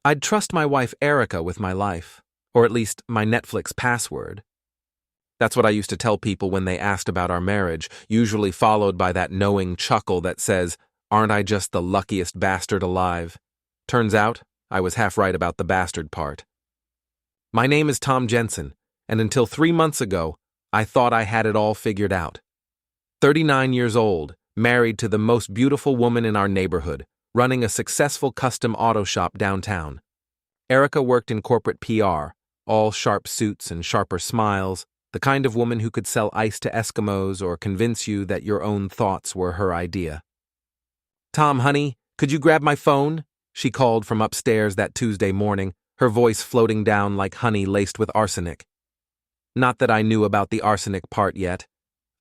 I'd trust my wife Erica with my life, or at least my Netflix password. That's what I used to tell people when they asked about our marriage, usually followed by that knowing chuckle that says, "Aren't I just the luckiest bastard alive?" Turns out, I was half right about the bastard part. My name is Tom Jensen, and until 3 months ago, I thought I had it all figured out. 39 years old, married to the most beautiful woman in our neighborhood, running a successful custom auto shop downtown. Erica worked in corporate PR, all sharp suits and sharper smiles, the kind of woman who could sell ice to Eskimos or convince you that your own thoughts were her idea. "Tom, honey, could you grab my phone?" she called from upstairs that Tuesday morning, her voice floating down like honey laced with arsenic. Not that I knew about the arsenic part yet.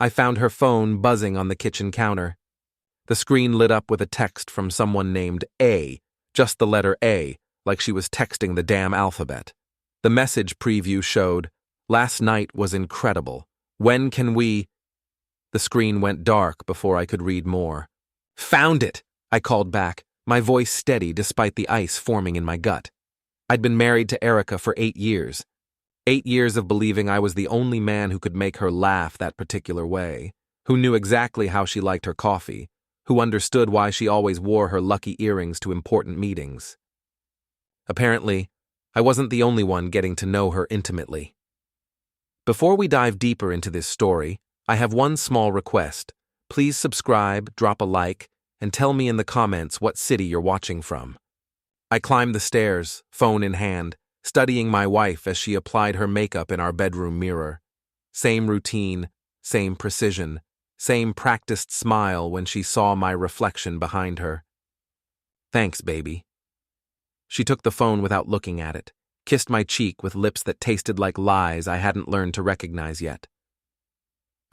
I found her phone buzzing on the kitchen counter. The screen lit up with a text from someone named A, just the letter A, like she was texting the damn alphabet. The message preview showed, "Last night was incredible. When can we—" The screen went dark before I could read more. "Found it!" I called back, my voice steady despite the ice forming in my gut. I'd been married to Erica for 8 years. 8 years of believing I was the only man who could make her laugh that particular way, who knew exactly how she liked her coffee, who understood why she always wore her lucky earrings to important meetings. Apparently, I wasn't the only one getting to know her intimately. Before we dive deeper into this story, I have one small request. Please subscribe, drop a like, and tell me in the comments what city you're watching from. I climbed the stairs, phone in hand, studying my wife as she applied her makeup in our bedroom mirror. Same routine, same precision, same practiced smile when she saw my reflection behind her. "Thanks, baby." She took the phone without looking at it, kissed my cheek with lips that tasted like lies I hadn't learned to recognize yet.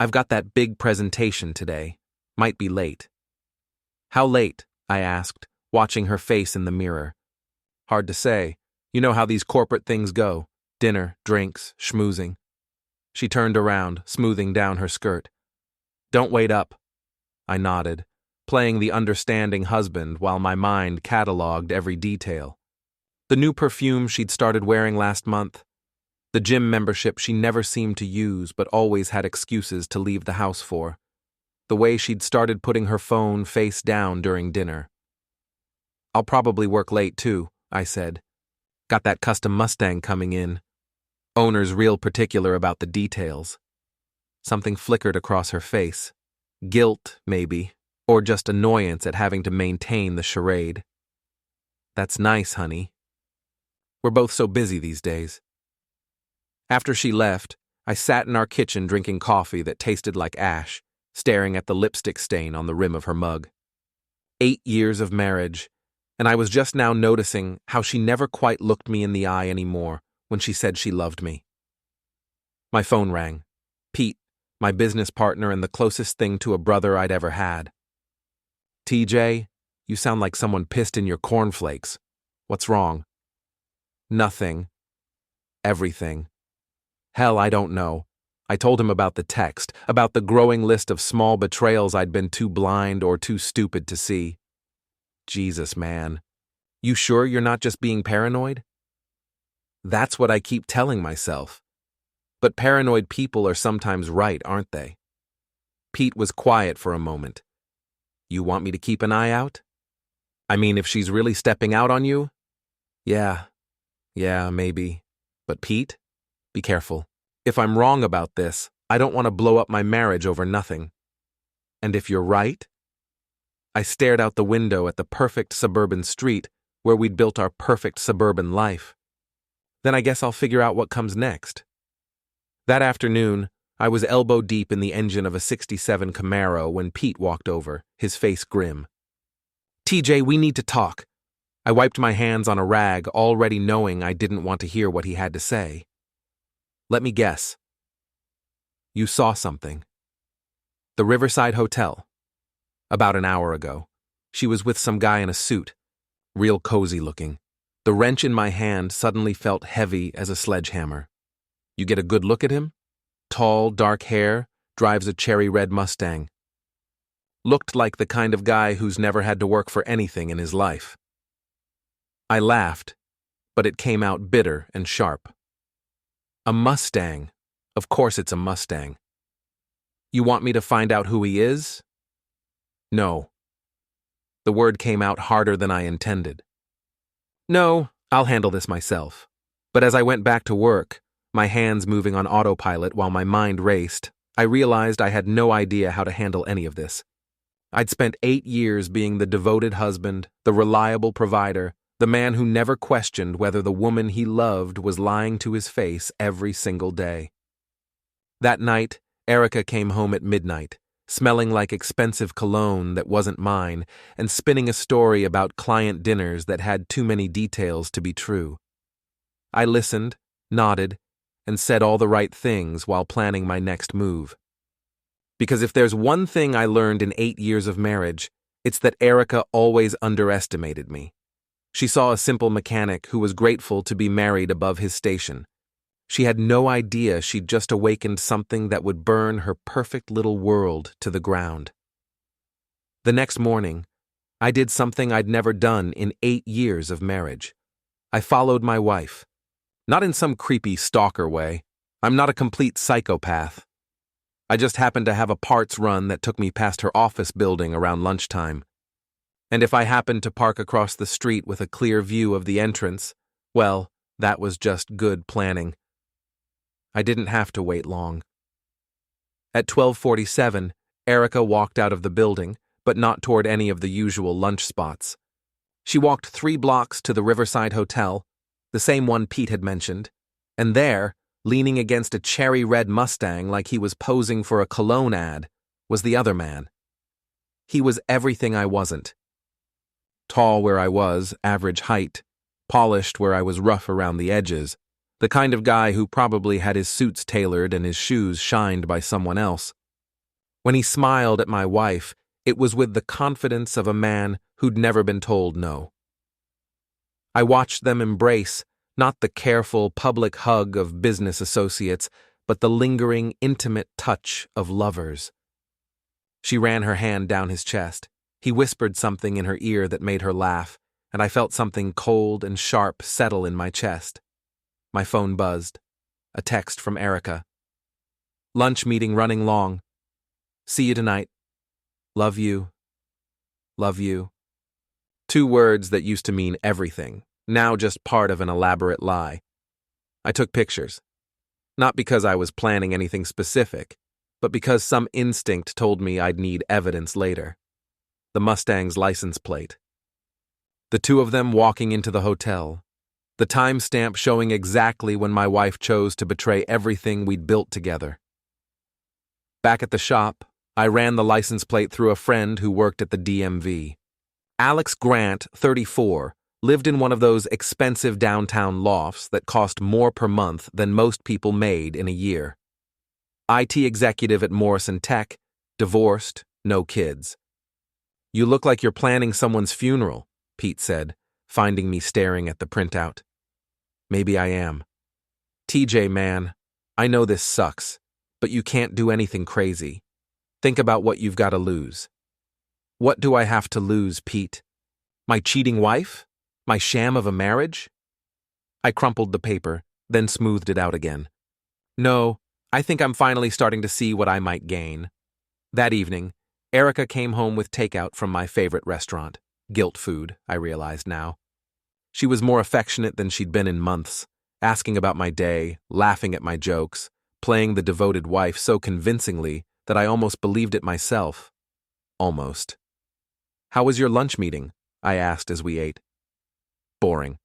"I've got that big presentation today. Might be late." "How late?" I asked, watching her face in the mirror. "Hard to say. You know how these corporate things go. Dinner, drinks, schmoozing." She turned around, smoothing down her skirt. "Don't wait up." I nodded, playing the understanding husband while my mind cataloged every detail. The new perfume she'd started wearing last month. The gym membership she never seemed to use but always had excuses to leave the house for. The way she'd started putting her phone face down during dinner. "I'll probably work late too," I said. "Got that custom Mustang coming in. Owner's real particular about the details." Something flickered across her face. Guilt, maybe, or just annoyance at having to maintain the charade. "That's nice, honey. We're both so busy these days." After she left, I sat in our kitchen drinking coffee that tasted like ash, staring at the lipstick stain on the rim of her mug. 8 years of marriage, and I was just now noticing how she never quite looked me in the eye anymore when she said she loved me. My phone rang. Pete, my business partner and the closest thing to a brother I'd ever had. "TJ, you sound like someone pissed in your cornflakes. What's wrong?" "Nothing. Everything. Hell, I don't know." I told him about the text, about the growing list of small betrayals I'd been too blind or too stupid to see. "Jesus, man. You sure you're not just being paranoid?" That's what I keep telling myself. But paranoid people are sometimes right, aren't they? Pete was quiet for a moment. "You want me to keep an eye out? I mean, if she's really stepping out on you?" Yeah, maybe. But Pete, be careful. If I'm wrong about this, I don't want to blow up my marriage over nothing. And if you're right? I stared out the window at the perfect suburban street where we'd built our perfect suburban life. Then I guess I'll figure out what comes next. That afternoon, I was elbow deep in the engine of a '67 Camaro when Pete walked over, his face grim. "TJ, we need to talk." I wiped my hands on a rag, already knowing I didn't want to hear what he had to say. "Let me guess. You saw something." "The Riverside Hotel. About an hour ago. She was with some guy in a suit. Real cozy looking. The wrench in my hand suddenly felt heavy as a sledgehammer. You get a good look at him? Tall, dark hair, drives a cherry red Mustang. Looked like the kind of guy who's never had to work for anything in his life." I laughed, but it came out bitter and sharp. A Mustang. Of course it's a Mustang. You want me to find out who he is? No. The word came out harder than I intended. No, I'll handle this myself. But as I went back to work, my hands moving on autopilot while my mind raced, I realized I had no idea how to handle any of this. I'd spent 8 years being the devoted husband, the reliable provider, the man who never questioned whether the woman he loved was lying to his face every single day. That night, Erica came home at midnight, smelling like expensive cologne that wasn't mine, and spinning a story about client dinners that had too many details to be true. I listened, nodded, and said all the right things while planning my next move. Because if there's one thing I learned in 8 years of marriage, it's that Erica always underestimated me. She saw a simple mechanic who was grateful to be married above his station. She had no idea she'd just awakened something that would burn her perfect little world to the ground. The next morning, I did something I'd never done in 8 years of marriage. I followed my wife. Not in some creepy stalker way. I'm not a complete psychopath. I just happened to have a parts run that took me past her office building around lunchtime. And if I happened to park across the street with a clear view of the entrance, well, that was just good planning. I didn't have to wait long. At 12:47, Erica walked out of the building, but not toward any of the usual lunch spots. She walked 3 blocks to the Riverside Hotel, the same one Pete had mentioned, and there, leaning against a cherry-red Mustang like he was posing for a cologne ad, was the other man. He was everything I wasn't. Tall where I was, average height, polished where I was rough around the edges, the kind of guy who probably had his suits tailored and his shoes shined by someone else. When he smiled at my wife, it was with the confidence of a man who'd never been told no. I watched them embrace, not the careful public hug of business associates, but the lingering, intimate touch of lovers. She ran her hand down his chest. He whispered something in her ear that made her laugh, and I felt something cold and sharp settle in my chest. My phone buzzed. A text from Erica. Lunch meeting running long. See you tonight. Love you. Love you. 2 words that used to mean everything, now just part of an elaborate lie. I took pictures. Not because I was planning anything specific, but because some instinct told me I'd need evidence later. The Mustang's license plate. The 2 of them walking into the hotel. The timestamp showing exactly when my wife chose to betray everything we'd built together. Back at the shop, I ran the license plate through a friend who worked at the DMV. Alex Grant, 34, lived in one of those expensive downtown lofts that cost more per month than most people made in a year. IT executive at Morrison Tech, divorced, no kids. You look like you're planning someone's funeral, Pete said, finding me staring at the printout. Maybe I am. TJ, man, I know this sucks, but you can't do anything crazy. Think about what you've got to lose. What do I have to lose, Pete? My cheating wife? My sham of a marriage? I crumpled the paper, then smoothed it out again. No, I think I'm finally starting to see what I might gain. That evening, Erica came home with takeout from my favorite restaurant. Guilt food, I realized now. She was more affectionate than she'd been in months, asking about my day, laughing at my jokes, playing the devoted wife so convincingly that I almost believed it myself. Almost. How was your lunch meeting? I asked as we ate. Boring.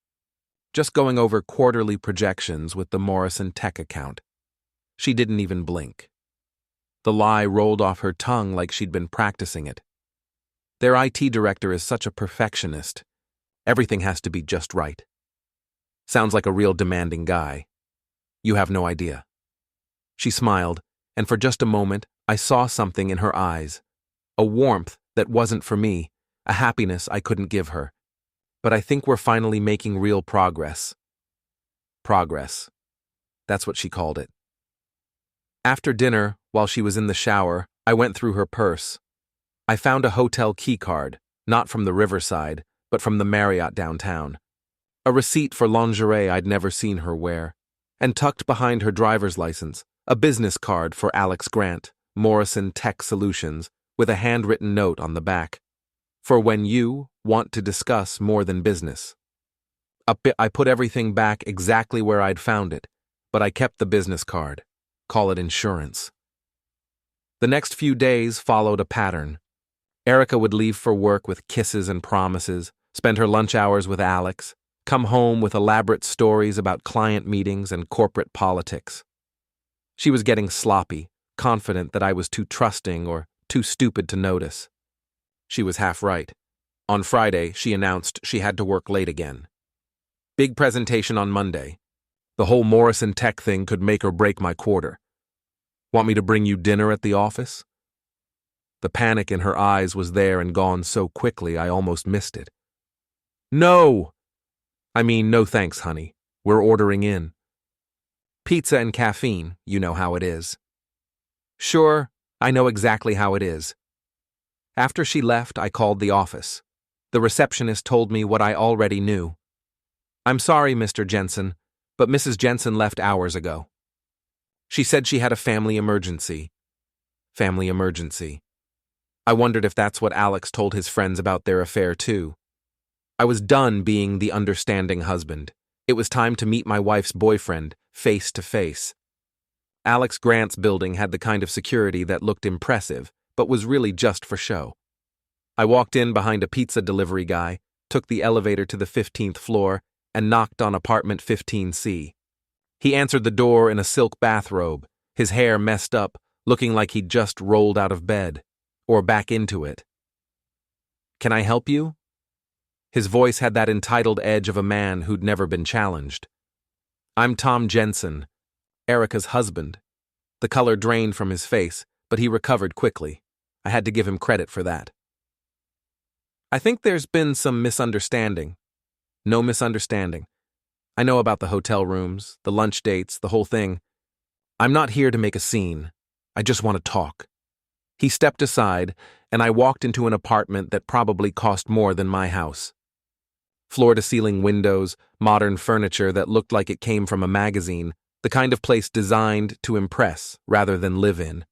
Just going over quarterly projections with the Morrison Tech account. She didn't even blink. The lie rolled off her tongue like she'd been practicing it. Their IT director is such a perfectionist. Everything has to be just right. Sounds like a real demanding guy. You have no idea. She smiled, and for just a moment, I saw something in her eyes. A warmth that wasn't for me, a happiness I couldn't give her. But I think we're finally making real progress. Progress. That's what she called it. After dinner, while she was in the shower, I went through her purse. I found a hotel key card, not from the Riverside, but from the Marriott downtown. a receipt for lingerie I'd never seen her wear, and tucked behind her driver's license, a business card for Alex Grant, Morrison Tech Solutions, with a handwritten note on the back. For when you want to discuss more than business. I put everything back exactly where I'd found it, but I kept the business card. Call it insurance. The next few days followed a pattern. Erica would leave for work with kisses and promises, spend her lunch hours with Alex, come home with elaborate stories about client meetings and corporate politics. She was getting sloppy, confident that I was too trusting or too stupid to notice. She was half right. On Friday, she announced she had to work late again. Big presentation on Monday. The whole Morrison Tech thing could make or break my quarter. Want me to bring you dinner at the office? The panic in her eyes was there and gone so quickly I almost missed it. No! I mean, no thanks, honey. We're ordering in. Pizza and caffeine, you know how it is. Sure, I know exactly how it is. After she left, I called the office. The receptionist told me what I already knew. I'm sorry, Mr. Jensen, but Mrs. Jensen left hours ago. She said she had a family emergency. Family emergency. I wondered if that's what Alex told his friends about their affair, too. I was done being the understanding husband. It was time to meet my wife's boyfriend, face to face. Alex Grant's building had the kind of security that looked impressive, but was really just for show. I walked in behind a pizza delivery guy, took the elevator to the 15th floor, and knocked on apartment 15C. He answered the door in a silk bathrobe, his hair messed up, looking like he'd just rolled out of bed, or back into it. Can I help you? His voice had that entitled edge of a man who'd never been challenged. I'm Tom Jensen, Erica's husband. The color drained from his face, but he recovered quickly. I had to give him credit for that. I think there's been some misunderstanding. No misunderstanding. I know about the hotel rooms, the lunch dates, the whole thing. I'm not here to make a scene. I just want to talk. He stepped aside, and I walked into an apartment that probably cost more than my house. Floor-to-ceiling windows, modern furniture that looked like it came from a magazine, the kind of place designed to impress rather than live in.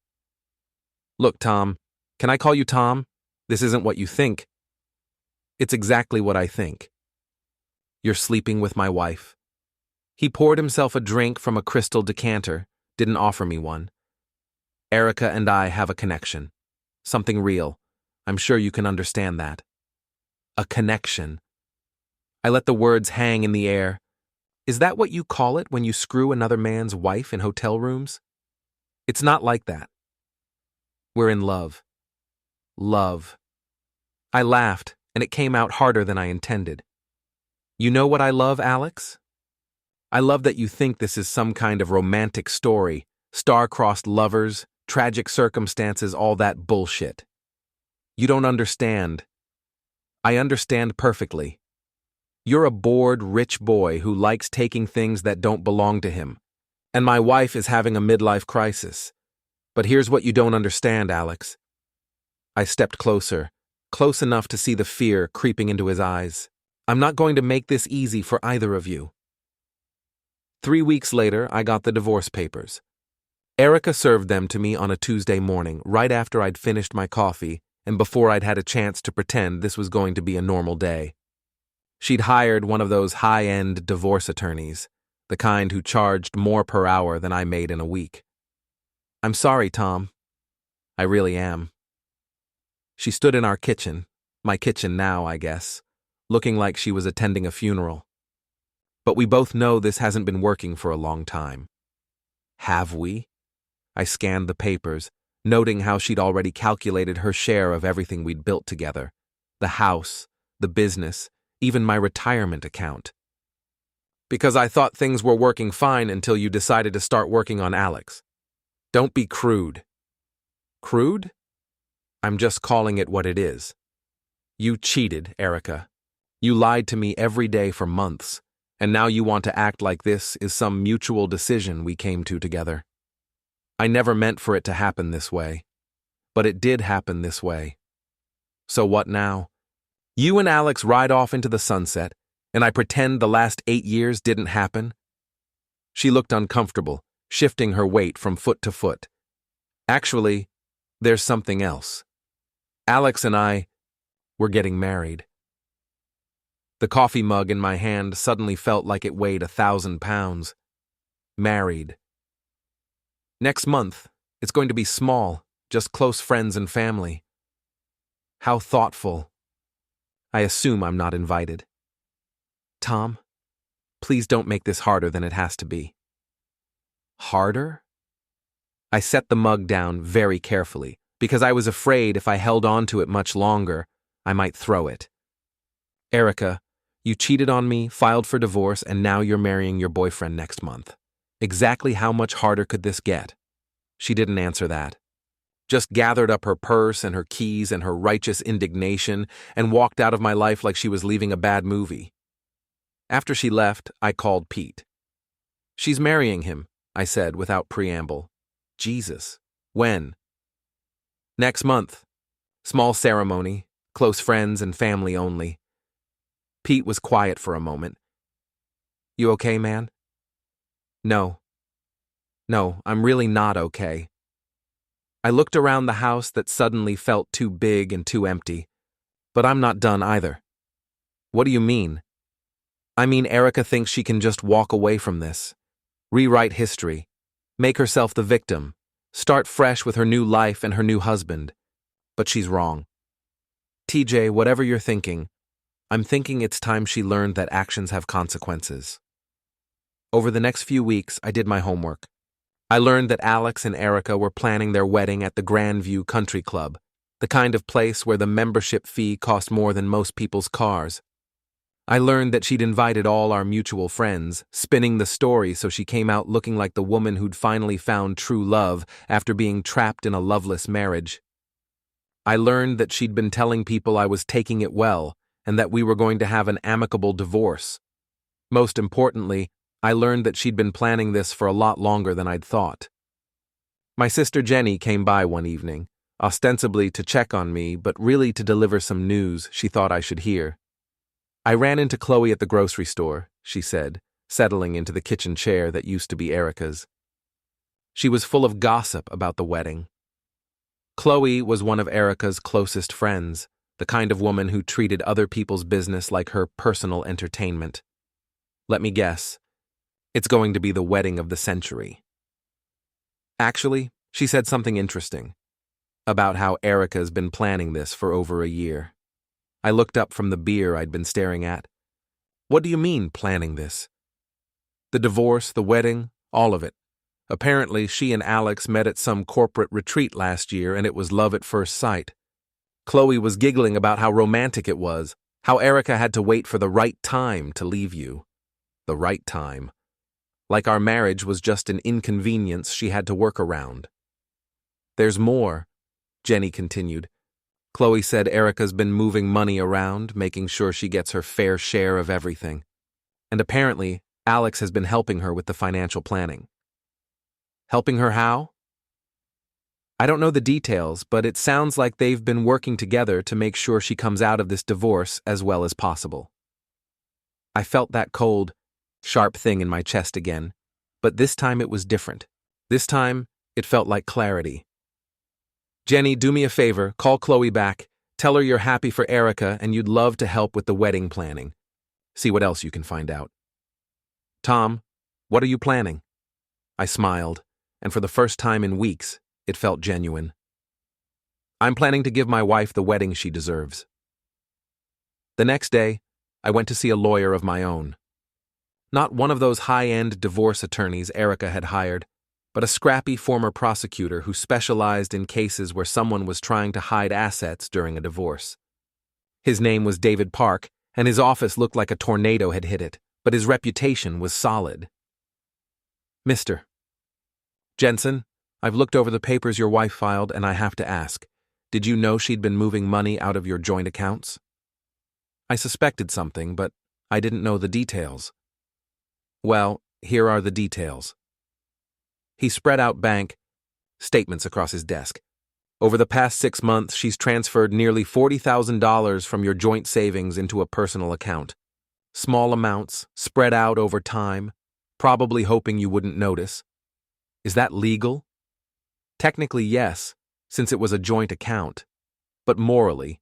Look, Tom, can I call you Tom? This isn't what you think. It's exactly what I think. You're sleeping with my wife. He poured himself a drink from a crystal decanter, didn't offer me one. Erica and I have a connection. Something real. I'm sure you can understand that. A connection. I let the words hang in the air. Is that what you call it when you screw another man's wife in hotel rooms? It's not like that. We're in love. Love. I laughed, and it came out harder than I intended. You know what I love, Alex? I love that you think this is some kind of romantic story, star-crossed lovers, tragic circumstances, all that bullshit. You don't understand. I understand perfectly. You're a bored, rich boy who likes taking things that don't belong to him, and my wife is having a midlife crisis. But here's what you don't understand, Alex. I stepped closer, close enough to see the fear creeping into his eyes. I'm not going to make this easy for either of you. 3 weeks later, I got the divorce papers. Erica served them to me on a Tuesday morning, right after I'd finished my coffee and before I'd had a chance to pretend this was going to be a normal day. She'd hired one of those high-end divorce attorneys, the kind who charged more per hour than I made in a week. I'm sorry, Tom. I really am. She stood in our kitchen, my kitchen now, I guess, looking like she was attending a funeral. But we both know this hasn't been working for a long time. Have we? I scanned the papers, noting how she'd already calculated her share of everything we'd built together. The house, the business, even my retirement account. Because I thought things were working fine until you decided to start working on Alex. Don't be crude. Crude? I'm just calling it what it is. You cheated, Erica. You lied to me every day for months, and now you want to act like this is some mutual decision we came to together. I never meant for it to happen this way, but it did happen this way. So what now? You and Alex ride off into the sunset, And I pretend the last 8 years didn't happen? She looked uncomfortable, shifting her weight from foot to foot. Actually, there's something else. Alex and I, we're getting married. The coffee mug in my hand suddenly felt like it weighed 1,000 pounds. Married. Next month, it's going to be small, just close friends and family. How thoughtful. I assume I'm not invited. Tom, please don't make this harder than it has to be. Harder? I set the mug down very carefully, because I was afraid if I held on to it much longer, I might throw it. Erica, you cheated on me, filed for divorce, and now you're marrying your boyfriend next month. Exactly how much harder could this get? She didn't answer that. Just gathered up her purse and her keys and her righteous indignation and walked out of my life like she was leaving a bad movie. After she left, I called Pete. She's marrying him, I said without preamble. Jesus. When? Next month. Small ceremony, close friends and family only. Pete was quiet for a moment. You okay, man? No, I'm really not okay. I looked around the house that suddenly felt too big and too empty. But I'm not done either. What do you mean? I mean, Erica thinks she can just walk away from this, rewrite history, make herself the victim, start fresh with her new life and her new husband. But she's wrong. TJ, whatever you're thinking, I'm thinking it's time she learned that actions have consequences. Over the next few weeks, I did my homework. I learned that Alex and Erica were planning their wedding at the Grandview Country Club, the kind of place where the membership fee cost more than most people's cars. I learned that she'd invited all our mutual friends, spinning the story so she came out looking like the woman who'd finally found true love after being trapped in a loveless marriage. I learned that she'd been telling people I was taking it well and that we were going to have an amicable divorce. Most importantly, I learned that she'd been planning this for a lot longer than I'd thought. My sister Jenny came by one evening, ostensibly to check on me, but really to deliver some news she thought I should hear. I ran into Chloe at the grocery store, she said, settling into the kitchen chair that used to be Erica's. She was full of gossip about the wedding. Chloe was one of Erica's closest friends, the kind of woman who treated other people's business like her personal entertainment. Let me guess. It's going to be the wedding of the century. Actually, she said something interesting about how Erica's been planning this for over a year. I looked up from the beer I'd been staring at. What do you mean, planning this? The divorce, the wedding, all of it. Apparently, she and Alex met at some corporate retreat last year and it was love at first sight. Chloe was giggling about how romantic it was, how Erica had to wait for the right time to leave you. The right time. Like our marriage was just an inconvenience she had to work around. There's more, Jenny continued. Chloe said Erica's been moving money around, making sure she gets her fair share of everything. And apparently, Alex has been helping her with the financial planning. Helping her how? I don't know the details, but it sounds like they've been working together to make sure she comes out of this divorce as well as possible. I felt that cold, sharp thing in my chest again, but this time it was different. This time, it felt like clarity. Jenny, do me a favor, call Chloe back, tell her you're happy for Erica and you'd love to help with the wedding planning. See what else you can find out. Tom, what are you planning? I smiled, and for the first time in weeks, it felt genuine. I'm planning to give my wife the wedding she deserves. The next day, I went to see a lawyer of my own. Not one of those high-end divorce attorneys Erica had hired, but a scrappy former prosecutor who specialized in cases where someone was trying to hide assets during a divorce. His name was David Park, and his office looked like a tornado had hit it, but his reputation was solid. Mr. Jensen, I've looked over the papers your wife filed, and I have to ask, did you know she'd been moving money out of your joint accounts? I suspected something, but I didn't know the details. Well, here are the details. He spread out bank statements across his desk. Over the past 6 months, she's transferred nearly $40,000 from your joint savings into a personal account. Small amounts, spread out over time, probably hoping you wouldn't notice. Is that legal? Technically, yes, since it was a joint account. But morally,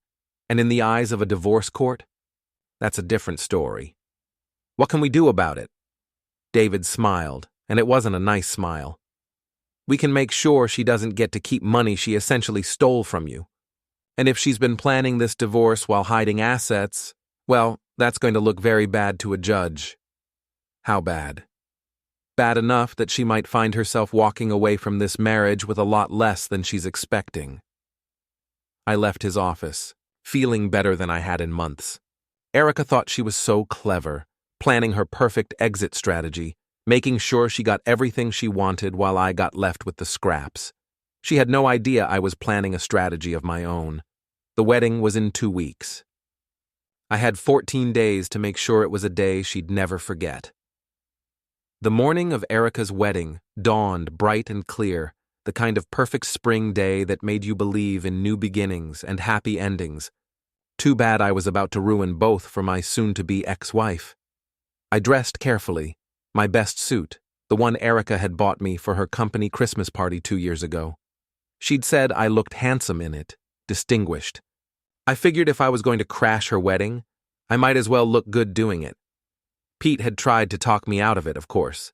and in the eyes of a divorce court, that's a different story. What can we do about it? David smiled, and it wasn't a nice smile. We can make sure she doesn't get to keep money she essentially stole from you. And if she's been planning this divorce while hiding assets, well, that's going to look very bad to a judge. How bad? Bad enough that she might find herself walking away from this marriage with a lot less than she's expecting. I left his office, feeling better than I had in months. Erica thought she was so clever, planning her perfect exit strategy, making sure she got everything she wanted while I got left with the scraps. She had no idea I was planning a strategy of my own. The wedding was in 2 weeks. I had 14 days to make sure it was a day she'd never forget. The morning of Erica's wedding dawned bright and clear, the kind of perfect spring day that made you believe in new beginnings and happy endings. Too bad I was about to ruin both for my soon-to-be ex-wife. I dressed carefully, my best suit, the one Erica had bought me for her company Christmas party 2 years ago. She'd said I looked handsome in it, distinguished. I figured if I was going to crash her wedding, I might as well look good doing it. Pete had tried to talk me out of it, of course.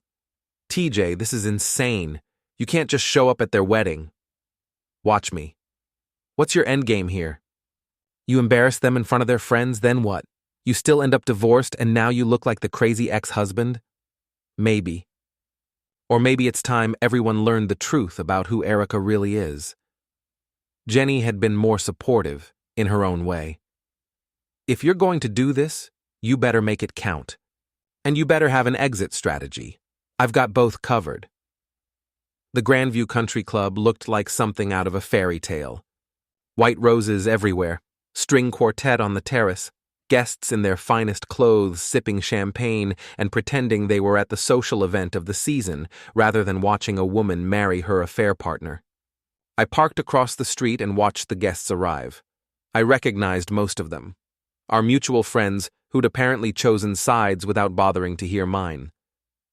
TJ, this is insane. You can't just show up at their wedding. Watch me. What's your endgame here? You embarrass them in front of their friends, then what? You still end up divorced and now you look like the crazy ex-husband? Maybe. Or maybe it's time everyone learned the truth about who Erica really is. Jenny had been more supportive, in her own way. If you're going to do this, you better make it count. And you better have an exit strategy. I've got both covered. The Grandview Country Club looked like something out of a fairy tale. White roses everywhere, string quartet on the terrace, guests in their finest clothes sipping champagne and pretending they were at the social event of the season rather than watching a woman marry her affair partner. I parked across the street and watched the guests arrive. I recognized most of them. Our mutual friends who'd apparently chosen sides without bothering to hear mine.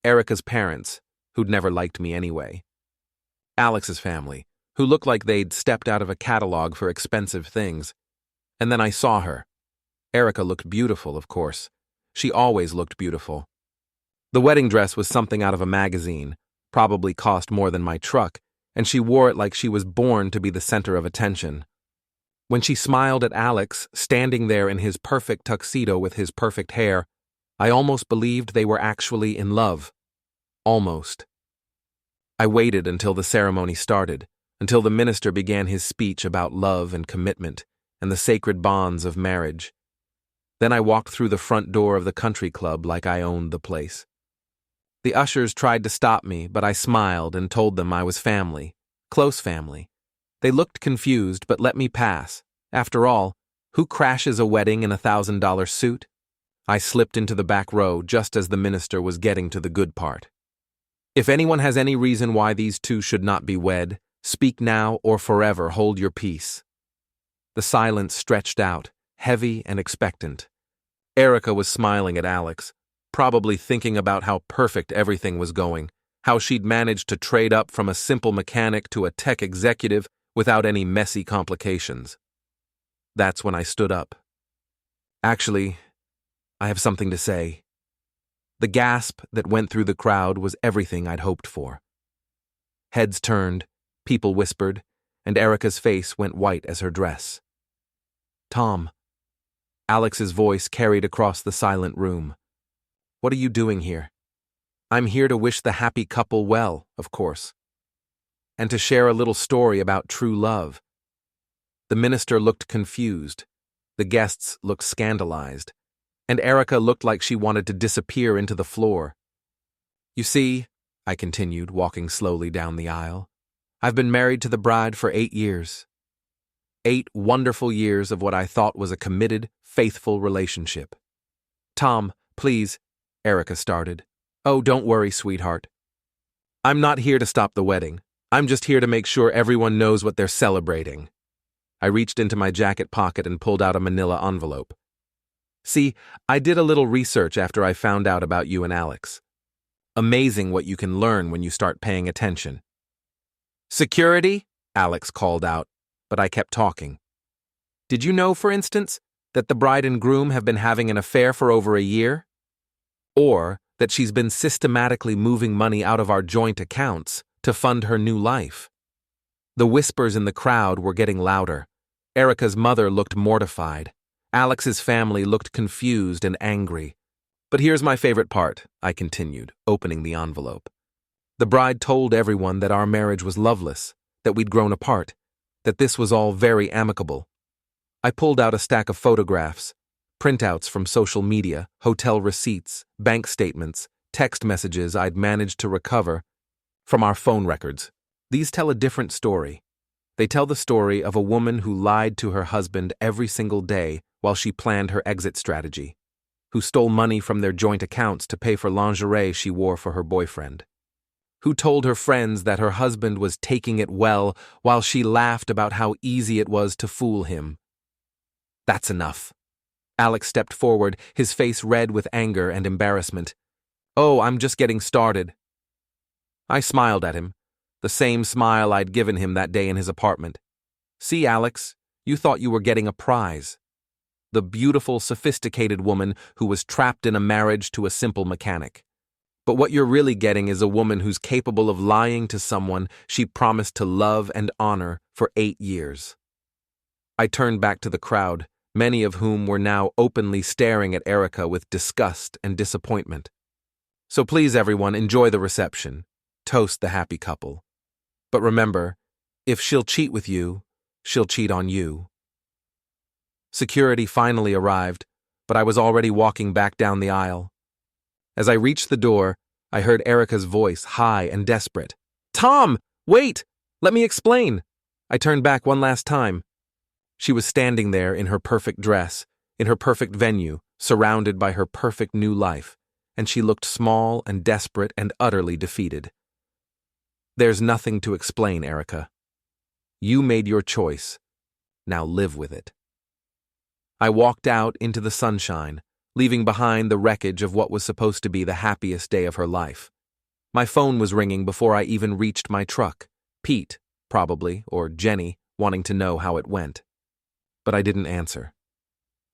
Erica's parents, who'd never liked me anyway. Alex's family, who looked like they'd stepped out of a catalog for expensive things. And then I saw her. Erica looked beautiful, of course. She always looked beautiful. The wedding dress was something out of a magazine, probably cost more than my truck, and she wore it like she was born to be the center of attention. When she smiled at Alex, standing there in his perfect tuxedo with his perfect hair, I almost believed they were actually in love. Almost. I waited until the ceremony started, until the minister began his speech about love and commitment and the sacred bonds of marriage. Then I walked through the front door of the country club like I owned the place. The ushers tried to stop me, but I smiled and told them I was family, close family. They looked confused, but let me pass. After all, who crashes a wedding in $1,000 suit? I slipped into the back row just as the minister was getting to the good part. If anyone has any reason why these two should not be wed, speak now or forever hold your peace. The silence stretched out, heavy and expectant. Erica was smiling at Alex, probably thinking about how perfect everything was going, how she'd managed to trade up from a simple mechanic to a tech executive without any messy complications. That's when I stood up. Actually, I have something to say. The gasp that went through the crowd was everything I'd hoped for. Heads turned, people whispered, and Erica's face went white as her dress. Tom. Alex's voice carried across the silent room. What are you doing here? I'm here to wish the happy couple well, of course. And to share a little story about true love. The minister looked confused. The guests looked scandalized. And Erica looked like she wanted to disappear into the floor. You see, I continued, walking slowly down the aisle, I've been married to the bride for 8 years. 8 wonderful years of what I thought was a committed, faithful relationship. Tom, please, Erica started. Oh, don't worry, sweetheart. I'm not here to stop the wedding. I'm just here to make sure everyone knows what they're celebrating. I reached into my jacket pocket and pulled out a manila envelope. See, I did a little research after I found out about you and Alex. Amazing what you can learn when you start paying attention. Security? Alex called out, but I kept talking. Did you know, for instance, that the bride and groom have been having an affair for over a year? Or that she's been systematically moving money out of our joint accounts to fund her new life? The whispers in the crowd were getting louder. Erica's mother looked mortified. Alex's family looked confused and angry. But here's my favorite part, I continued, opening the envelope. The bride told everyone that our marriage was loveless, that we'd grown apart, that this was all very amicable. I pulled out a stack of photographs, printouts from social media, hotel receipts, bank statements, text messages I'd managed to recover from our phone records. These tell a different story. They tell the story of a woman who lied to her husband every single day while she planned her exit strategy, who stole money from their joint accounts to pay for lingerie she wore for her boyfriend, who told her friends that her husband was taking it well while she laughed about how easy it was to fool him. That's enough. Alex stepped forward, his face red with anger and embarrassment. Oh, I'm just getting started. I smiled at him, the same smile I'd given him that day in his apartment. See, Alex, you thought you were getting a prize. The beautiful, sophisticated woman who was trapped in a marriage to a simple mechanic. But what you're really getting is a woman who's capable of lying to someone she promised to love and honor for 8 years. I turned back to the crowd, many of whom were now openly staring at Erica with disgust and disappointment. So please, everyone, enjoy the reception. Toast the happy couple. But remember, if she'll cheat with you, she'll cheat on you. Security finally arrived, but I was already walking back down the aisle. As I reached the door, I heard Erica's voice, high and desperate. Tom, wait! Let me explain! I turned back one last time. She was standing there in her perfect dress, in her perfect venue, surrounded by her perfect new life, and she looked small and desperate and utterly defeated. There's nothing to explain, Erica. You made your choice. Now live with it. I walked out into the sunshine, leaving behind the wreckage of what was supposed to be the happiest day of her life. My phone was ringing before I even reached my truck. Pete, probably, or Jenny, wanting to know how it went. But I didn't answer.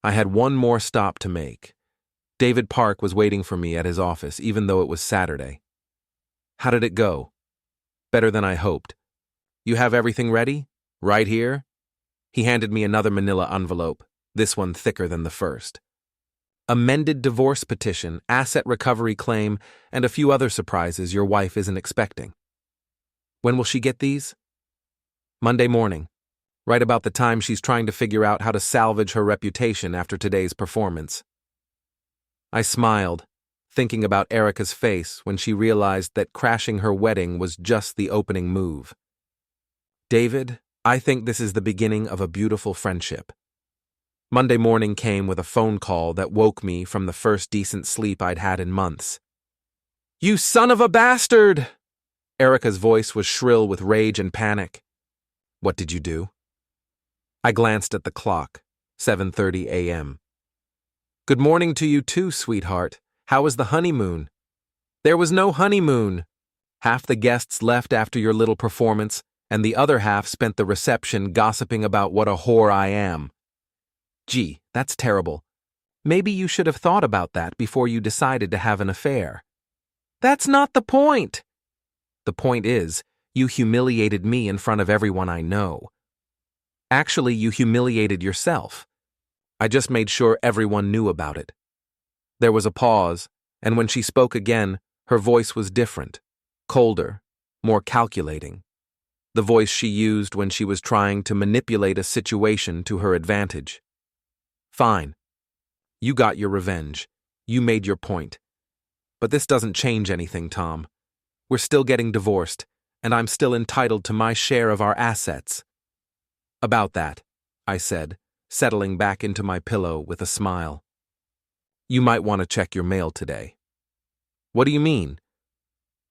I had one more stop to make. David Park was waiting for me at his office, even though it was Saturday. How did it go? Better than I hoped. You have everything ready? Right here? He handed me another manila envelope, this one thicker than the first. Amended divorce petition, asset recovery claim, and a few other surprises your wife isn't expecting. When will she get these? Monday morning, right about the time she's trying to figure out how to salvage her reputation after today's performance. I smiled, thinking about Erica's face when she realized that crashing her wedding was just the opening move. David, I think this is the beginning of a beautiful friendship. Monday morning came with a phone call that woke me from the first decent sleep I'd had in months. You son of a bastard! Erica's voice was shrill with rage and panic. What did you do? I glanced at the clock, 7:30 a.m. Good morning to you too, sweetheart. How was the honeymoon? There was no honeymoon. Half the guests left after your little performance, and the other half spent the reception gossiping about what a whore I am. Gee, that's terrible. Maybe you should have thought about that before you decided to have an affair. That's not the point. The point is, you humiliated me in front of everyone I know. Actually, you humiliated yourself. I just made sure everyone knew about it. There was a pause, and when she spoke again, her voice was different, colder, more calculating. The voice she used when she was trying to manipulate a situation to her advantage. Fine. You got your revenge. You made your point. But this doesn't change anything, Tom. We're still getting divorced, and I'm still entitled to my share of our assets. About that, I said, settling back into my pillow with a smile. You might want to check your mail today. What do you mean?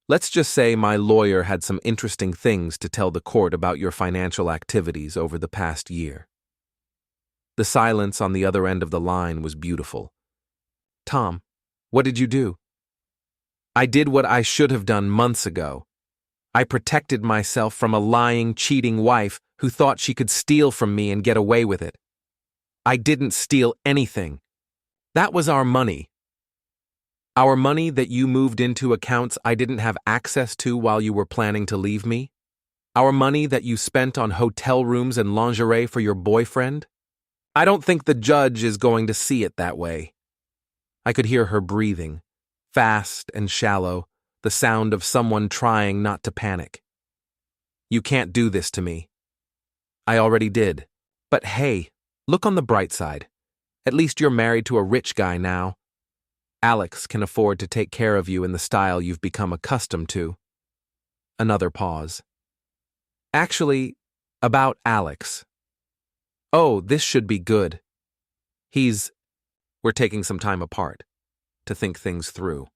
Let's just say my lawyer had some interesting things to tell the court about your financial activities over the past year. The silence on the other end of the line was beautiful. Tom, what did you do? I did what I should have done months ago. I protected myself from a lying, cheating wife who thought she could steal from me and get away with it. I didn't steal anything. That was our money. Our money that you moved into accounts I didn't have access to while you were planning to leave me? Our money that you spent on hotel rooms and lingerie for your boyfriend? I don't think the judge is going to see it that way. I could hear her breathing, fast and shallow, the sound of someone trying not to panic. You can't do this to me. I already did. But hey, look on the bright side. At least you're married to a rich guy now. Alex can afford to take care of you in the style you've become accustomed to. Another pause. Actually, about Alex. Oh, this should be good. We're taking some time apart to think things through.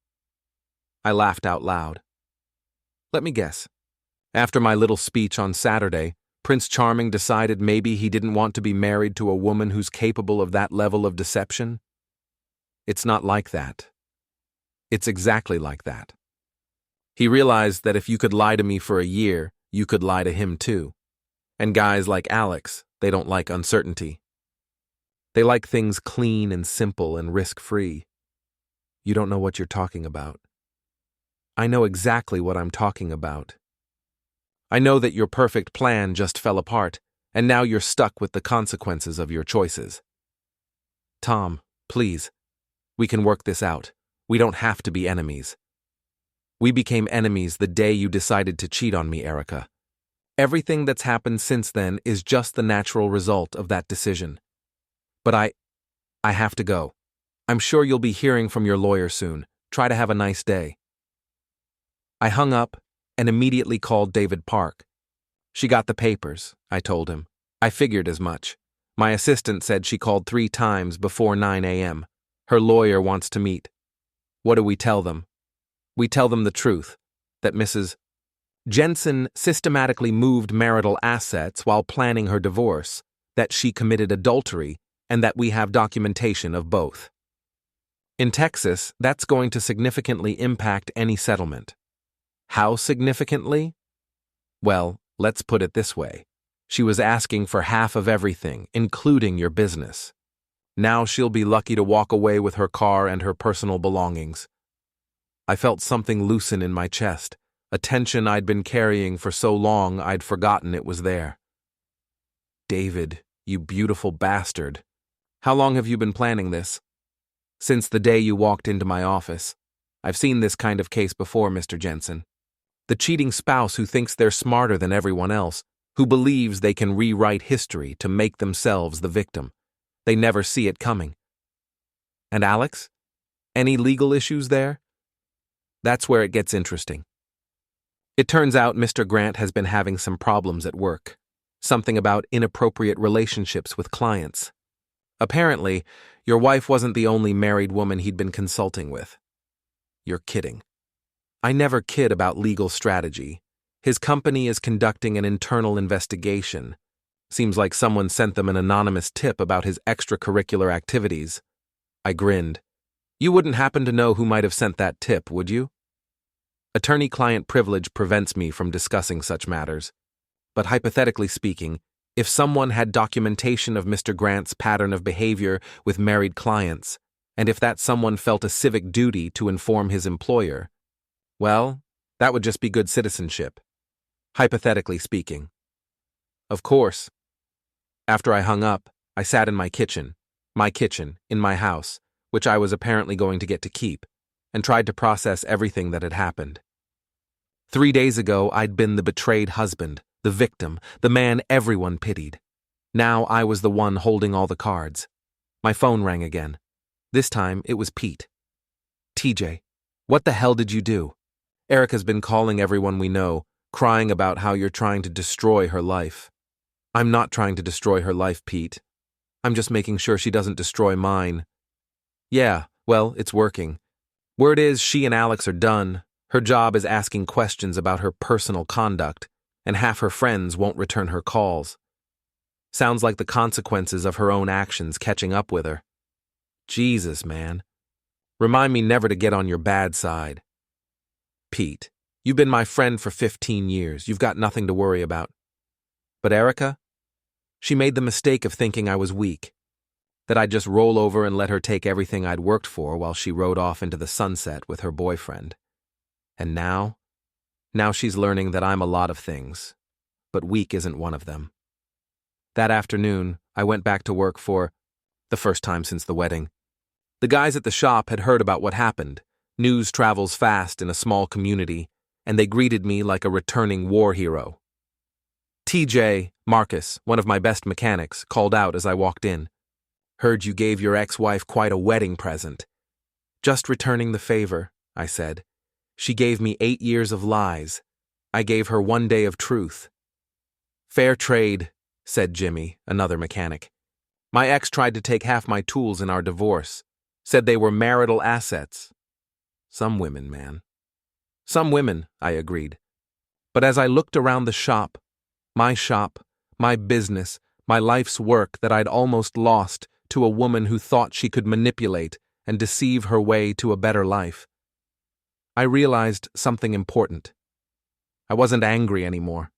I laughed out loud. Let me guess. After my little speech on Saturday, Prince Charming decided maybe he didn't want to be married to a woman who's capable of that level of deception? It's not like that. It's exactly like that. He realized that if you could lie to me for a year, you could lie to him too. And guys like Alex, they don't like uncertainty. They like things clean and simple and risk-free. You don't know what you're talking about. I know exactly what I'm talking about. I know that your perfect plan just fell apart, and now you're stuck with the consequences of your choices. Tom, please. We can work this out. We don't have to be enemies. We became enemies the day you decided to cheat on me, Erica. Everything that's happened since then is just the natural result of that decision. But I have to go. I'm sure you'll be hearing from your lawyer soon. Try to have a nice day. I hung up and immediately called David Park. She got the papers, I told him. I figured as much. My assistant said she called 3 times before 9 a.m. Her lawyer wants to meet. What do we tell them? We tell them the truth, that Mrs. Jensen systematically moved marital assets while planning her divorce, that she committed adultery, and that we have documentation of both. In Texas, that's going to significantly impact any settlement. How significantly? Well, let's put it this way. She was asking for half of everything, including your business. Now she'll be lucky to walk away with her car and her personal belongings. I felt something loosen in my chest, a tension I'd been carrying for so long I'd forgotten it was there. David, you beautiful bastard. How long have you been planning this? Since the day you walked into my office. I've seen this kind of case before, Mr. Jensen. The cheating spouse who thinks they're smarter than everyone else, who believes they can rewrite history to make themselves the victim. They never see it coming. And Alex? Any legal issues there? That's where it gets interesting. It turns out Mr. Grant has been having some problems at work. Something about inappropriate relationships with clients. Apparently, your wife wasn't the only married woman he'd been consulting with. You're kidding. I never kid about legal strategy. His company is conducting an internal investigation. Seems like someone sent them an anonymous tip about his extracurricular activities. I grinned. You wouldn't happen to know who might have sent that tip, would you? Attorney-client privilege prevents me from discussing such matters. But hypothetically speaking, if someone had documentation of Mr. Grant's pattern of behavior with married clients, and if that someone felt a civic duty to inform his employer, well, that would just be good citizenship. Hypothetically speaking. Of course. After I hung up, I sat in my kitchen, in my house, which I was apparently going to get to keep, and tried to process everything that had happened. 3 days ago, I'd been the betrayed husband, the victim, the man everyone pitied. Now I was the one holding all the cards. My phone rang again. This time, it was Pete. TJ, what the hell did you do? Erica's been calling everyone we know, crying about how you're trying to destroy her life. I'm not trying to destroy her life, Pete. I'm just making sure she doesn't destroy mine. Yeah, well, it's working. Word is she and Alex are done. Her job is asking questions about her personal conduct, and half her friends won't return her calls. Sounds like the consequences of her own actions catching up with her. Jesus, man. Remind me never to get on your bad side. Pete, you've been my friend for 15 years. You've got nothing to worry about. But Erica? She made the mistake of thinking I was weak, that I'd just roll over and let her take everything I'd worked for while she rode off into the sunset with her boyfriend. And now she's learning that I'm a lot of things, but weak isn't one of them. That afternoon, I went back to work for the first time since the wedding. The guys at the shop had heard about what happened. News travels fast in a small community, and they greeted me like a returning war hero. TJ, Marcus, one of my best mechanics, called out as I walked in. Heard you gave your ex-wife quite a wedding present. Just returning the favor, I said. She gave me 8 years of lies. I gave her 1 day of truth. Fair trade, said Jimmy, another mechanic. My ex tried to take half my tools in our divorce. Said they were marital assets. Some women, man. Some women, I agreed. But as I looked around the shop, my business, my life's work that I'd almost lost to a woman who thought she could manipulate and deceive her way to a better life, I realized something important. I wasn't angry anymore.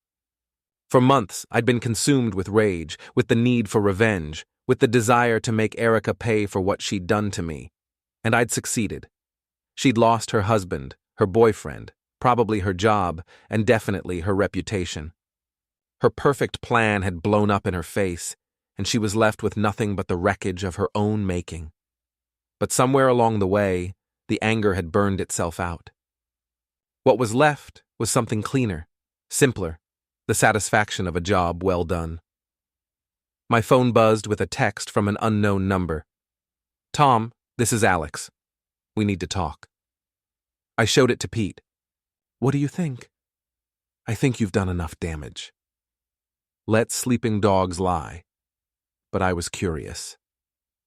For months, I'd been consumed with rage, with the need for revenge, with the desire to make Erica pay for what she'd done to me. And I'd succeeded. She'd lost her husband, her boyfriend, probably her job, and definitely her reputation. Her perfect plan had blown up in her face, and she was left with nothing but the wreckage of her own making. But somewhere along the way, the anger had burned itself out. What was left was something cleaner, simpler, the satisfaction of a job well done. My phone buzzed with a text from an unknown number. Tom, this is Alex. We need to talk. I showed it to Pete. What do you think? I think you've done enough damage. Let sleeping dogs lie. But I was curious.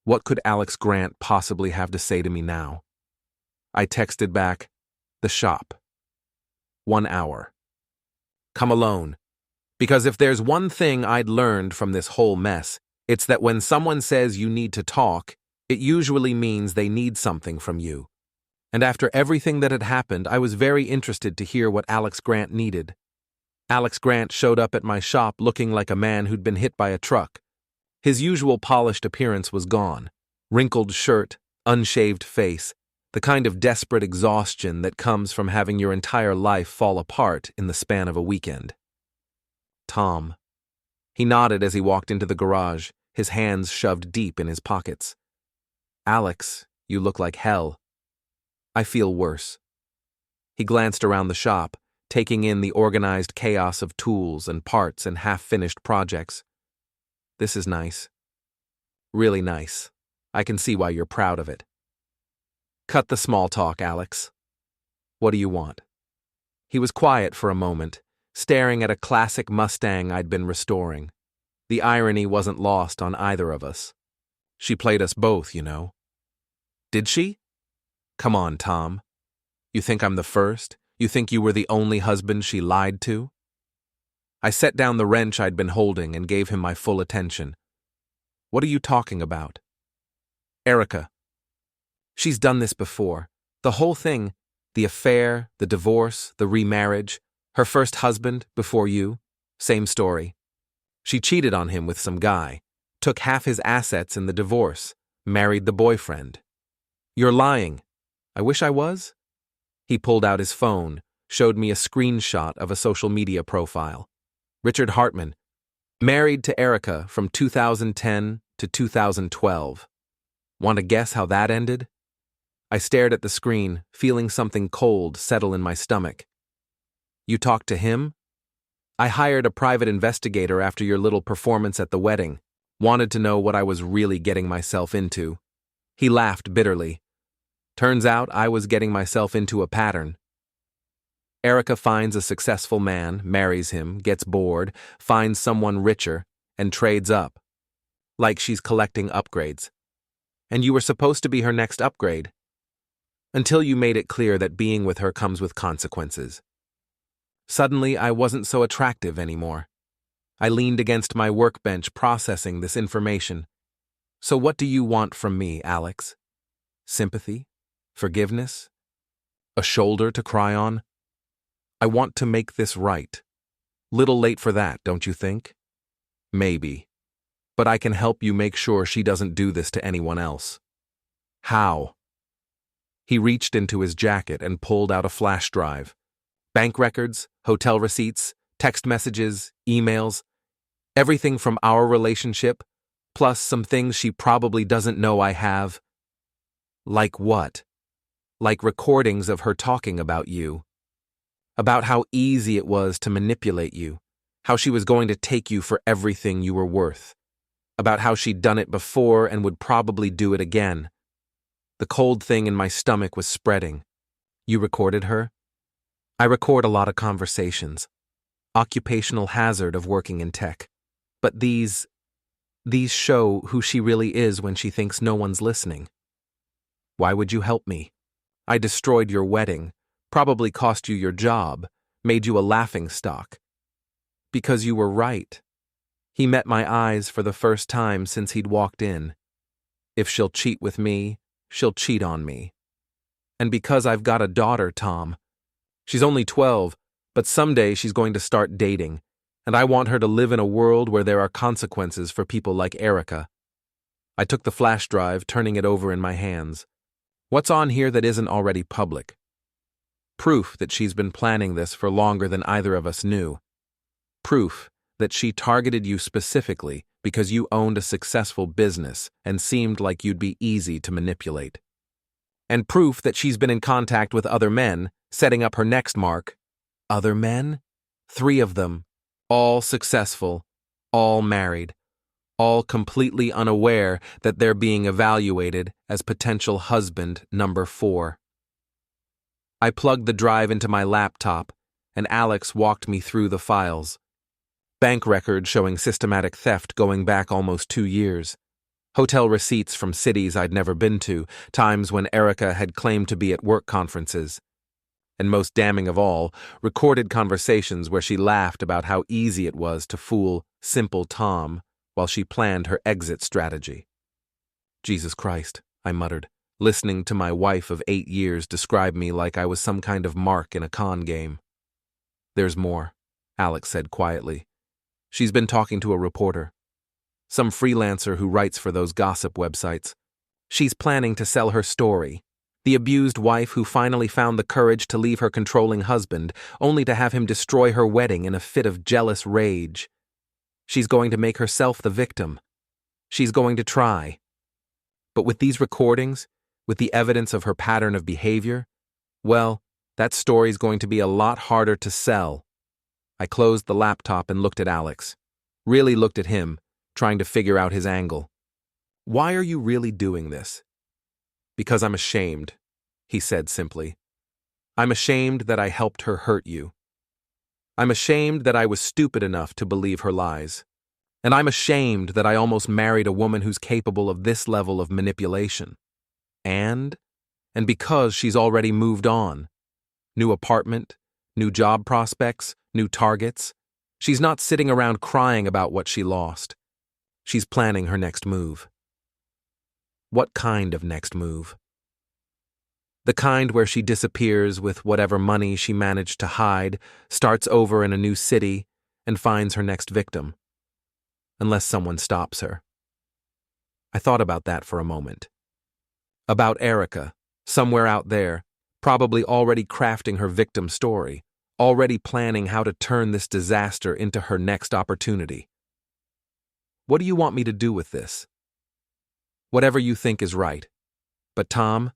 What could Alex Grant possibly have to say to me now? I texted back, the shop. 1 hour. Come alone. Because if there's one thing I'd learned from this whole mess, it's that when someone says you need to talk, it usually means they need something from you. And after everything that had happened, I was very interested to hear what Alex Grant needed. Alex Grant showed up at my shop looking like a man who'd been hit by a truck. His usual polished appearance was gone. Wrinkled shirt, unshaved face, the kind of desperate exhaustion that comes from having your entire life fall apart in the span of a weekend. Tom. He nodded as he walked into the garage, his hands shoved deep in his pockets. Alex, you look like hell. I feel worse. He glanced around the shop, taking in the organized chaos of tools and parts and half-finished projects. This is nice. Really nice. I can see why you're proud of it. Cut the small talk, Alex. What do you want? He was quiet for a moment, staring at a classic Mustang I'd been restoring. The irony wasn't lost on either of us. She played us both, you know. Did she? Come on, Tom. You think I'm the first? You think you were the only husband she lied to? I set down the wrench I'd been holding and gave him my full attention. What are you talking about? Erica. She's done this before. The whole thing, the affair, the divorce, the remarriage, her first husband before you, same story. She cheated on him with some guy, took half his assets in the divorce, married the boyfriend. You're lying. I wish I was. He pulled out his phone, showed me a screenshot of a social media profile. Richard Hartman, married to Erica from 2010 to 2012. Want to guess how that ended? I stared at the screen, feeling something cold settle in my stomach. You talked to him? I hired a private investigator after your little performance at the wedding. Wanted to know what I was really getting myself into. He laughed bitterly. Turns out I was getting myself into a pattern. Erica finds a successful man, marries him, gets bored, finds someone richer, and trades up. Like she's collecting upgrades. And you were supposed to be her next upgrade. Until you made it clear that being with her comes with consequences. Suddenly, I wasn't so attractive anymore. I leaned against my workbench processing this information. So what do you want from me, Alex? Sympathy? Forgiveness? A shoulder to cry on? I want to make this right. Little late for that, don't you think? Maybe. But I can help you make sure she doesn't do this to anyone else. How? He reached into his jacket and pulled out a flash drive. Bank records, hotel receipts, text messages, emails, everything from our relationship, plus some things she probably doesn't know I have. Like what? Like recordings of her talking about you. About how easy it was to manipulate you, how she was going to take you for everything you were worth. About how she'd done it before and would probably do it again. The cold thing in my stomach was spreading. You recorded her? I record a lot of conversations. Occupational hazard of working in tech. But these show who she really is when she thinks no one's listening. Why would you help me? I destroyed your wedding, probably cost you your job, made you a laughingstock. Because you were right. He met my eyes for the first time since he'd walked in. If she'll cheat with me, she'll cheat on me. And because I've got a daughter, Tom. She's only 12, but someday she's going to start dating, and I want her to live in a world where there are consequences for people like Erica. I took the flash drive, turning it over in my hands. What's on here that isn't already public? Proof that she's been planning this for longer than either of us knew. Proof that she targeted you specifically because you owned a successful business and seemed like you'd be easy to manipulate. And proof that she's been in contact with other men, setting up her next mark. Other men? 3 of them. All successful. All married. All completely unaware that they're being evaluated as potential husband number 4. I plugged the drive into my laptop, and Alex walked me through the files. Bank records showing systematic theft going back almost 2 years. Hotel receipts from cities I'd never been to, times when Erica had claimed to be at work conferences. And most damning of all, recorded conversations where she laughed about how easy it was to fool simple Tom while she planned her exit strategy. Jesus Christ, I muttered, listening to my wife of 8 years describe me like I was some kind of mark in a con game. There's more, Alex said quietly. She's been talking to a reporter. Some freelancer who writes for those gossip websites. She's planning to sell her story. The abused wife who finally found the courage to leave her controlling husband, only to have him destroy her wedding in a fit of jealous rage. She's going to make herself the victim. She's going to try. But with these recordings, with the evidence of her pattern of behavior, well, that story's going to be a lot harder to sell. I closed the laptop and looked at Alex. Really looked at him, trying to figure out his angle. Why are you really doing this? Because I'm ashamed, he said simply. I'm ashamed that I helped her hurt you. I'm ashamed that I was stupid enough to believe her lies. And I'm ashamed that I almost married a woman who's capable of this level of manipulation. And because she's already moved on. New apartment, new job prospects, new targets. She's not sitting around crying about what she lost. She's planning her next move. What kind of next move? The kind where she disappears with whatever money she managed to hide, starts over in a new city, and finds her next victim. Unless someone stops her. I thought about that for a moment. About Erica, somewhere out there, probably already crafting her victim story, already planning how to turn this disaster into her next opportunity. What do you want me to do with this? Whatever you think is right. But Tom,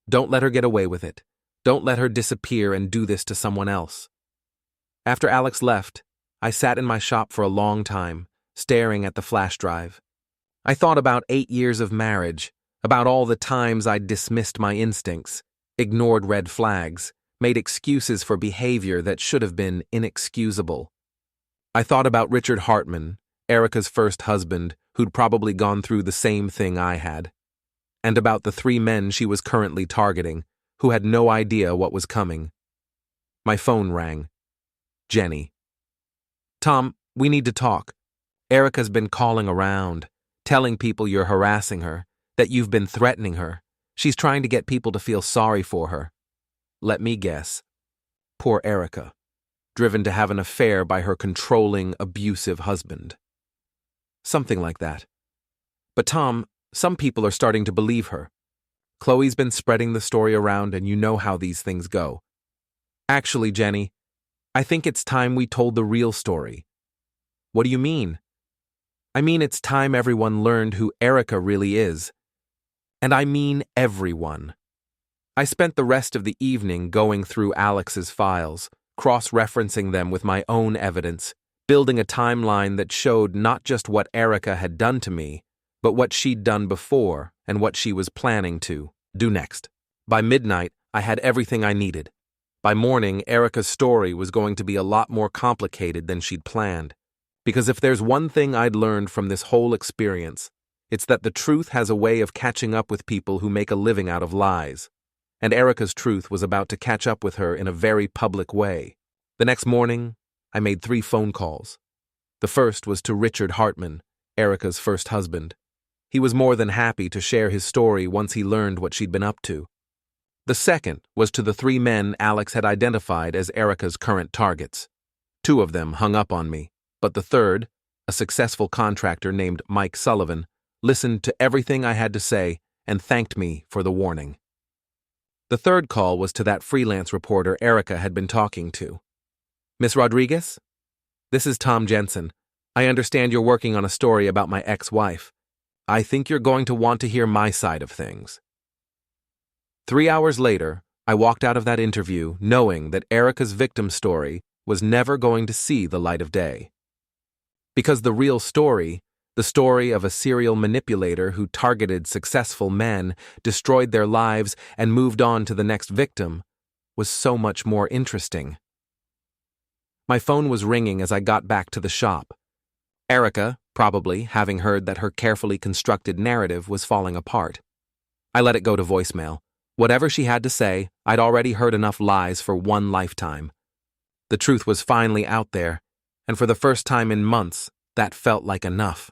don't let her get away with it. Don't let her disappear and do this to someone else. After Alex left, I sat in my shop for a long time, staring at the flash drive. I thought about 8 years of marriage, about all the times I'd dismissed my instincts, ignored red flags, made excuses for behavior that should have been inexcusable. I thought about Richard Hartman, Erica's first husband, who'd probably gone through the same thing I had, and about the 3 men she was currently targeting, who had no idea what was coming. My phone rang. Jenny. Tom, We need to talk. Erica's been calling around, telling people you're harassing her, that you've been threatening her. She's trying to get people to feel sorry for her. Let me guess. Poor Erica, driven to have an affair by her controlling, abusive husband. Something like that. But Tom, some people are starting to believe her. Chloe's been spreading the story around, and you know how these things go. Actually, Jenny, I think it's time we told the real story. What do you mean? I mean it's time everyone learned who Erica really is. And I mean everyone. I spent the rest of the evening going through Alex's files, cross-referencing them with my own evidence, building a timeline that showed not just what Erica had done to me, but what she'd done before and what she was planning to do next. By midnight, I had everything I needed. By morning, Erica's story was going to be a lot more complicated than she'd planned. Because if there's one thing I'd learned from this whole experience, it's that the truth has a way of catching up with people who make a living out of lies. And Erica's truth was about to catch up with her in a very public way. The next morning, I made 3 phone calls. The first was to Richard Hartman, Erica's first husband. He was more than happy to share his story once he learned what she'd been up to. The second was to the 3 men Alex had identified as Erica's current targets. 2 of them hung up on me, but the third, a successful contractor named Mike Sullivan, listened to everything I had to say and thanked me for the warning. The third call was to that freelance reporter Erica had been talking to. Miss Rodriguez? This is Tom Jensen. I understand you're working on a story about my ex-wife. I think you're going to want to hear my side of things. 3 hours later, I walked out of that interview knowing that Erica's victim story was never going to see the light of day. Because the real story, the story of a serial manipulator who targeted successful men, destroyed their lives, and moved on to the next victim, was so much more interesting. My phone was ringing as I got back to the shop. Erica, probably having heard that her carefully constructed narrative was falling apart. I let it go to voicemail. Whatever she had to say, I'd already heard enough lies for one lifetime. The truth was finally out there, and for the first time in months, that felt like enough.